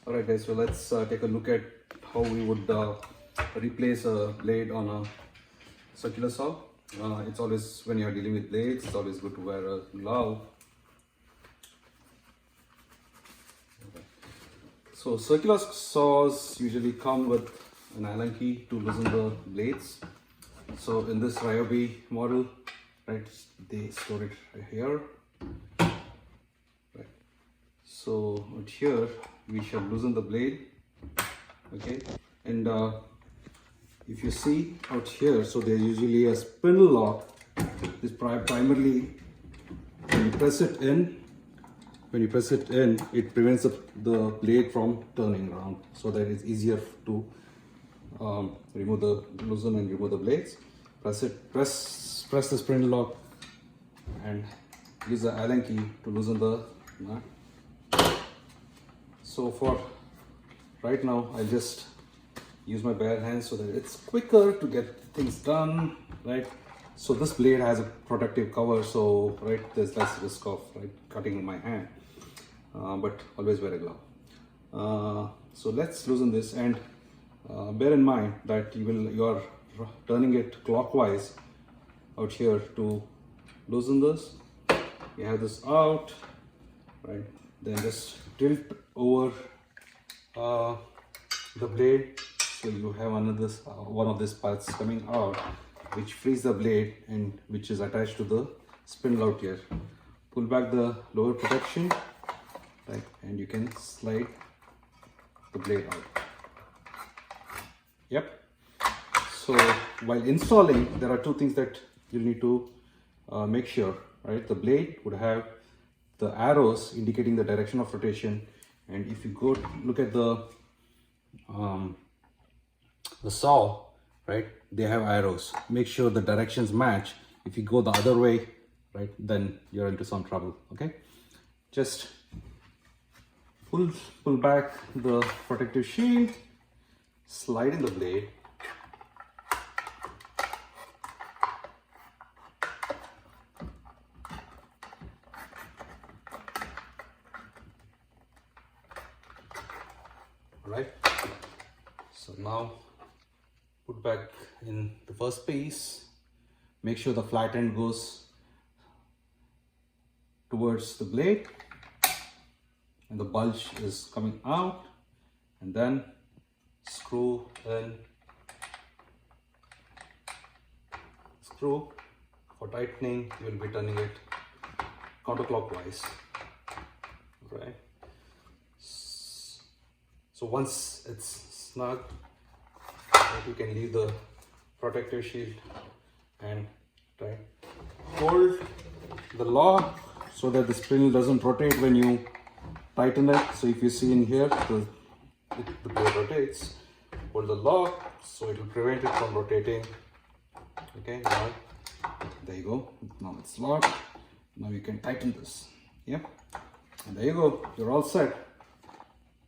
Alright guys, so let's take a look at how we would replace a blade on a circular saw. It's always, when you're dealing with blades, it's always good to wear a glove. So circular saws usually come with an Allen key to loosen the blades. So in this Ryobi model, right, they store it right here. Right. So out here we shall loosen the blade. Okay, and if you see out here, so there's usually a spindle lock. This primarily, when you press it in, it prevents the blade from turning around, so that it's easier to loosen and remove the blades. Press the spindle lock and use the Allen key to loosen the nut. So for right now, I'll just use my bare hands so that it's quicker to get things done, right? So this blade has a protective cover, so right, there's less risk of cutting my hand, but always wear a glove. So let's loosen this, and bear in mind that you are turning it clockwise out here to loosen this. You have this out, right? Then just tilt over the blade, so you have one of these parts coming out, which frees the blade and which is attached to the spindle out here. Pull back the lower protection, right, and you can slide the blade out. Yep. So while installing, there are two things that you'll need to make sure, right? The blade would have the arrows indicating the direction of rotation, and if you go look at the saw, right, they have arrows. Make sure the directions match. If you go the other way, right, then you're into some trouble. Okay, just pull back the protective shield, slide in the blade, right? So now put back in the first piece. Make sure the flat end goes towards the blade and the bulge is coming out, and then screw in. Screw. For tightening, you will be turning it counterclockwise, right? So once it's snug, you can leave the protective shield and try hold the lock so that the spindle doesn't rotate when you tighten it. So if you see in here, the blade rotates. Hold the lock so it will prevent it from rotating. Okay, now there you go. Now it's locked. Now you can tighten this. Yep, and there you go. You're all set.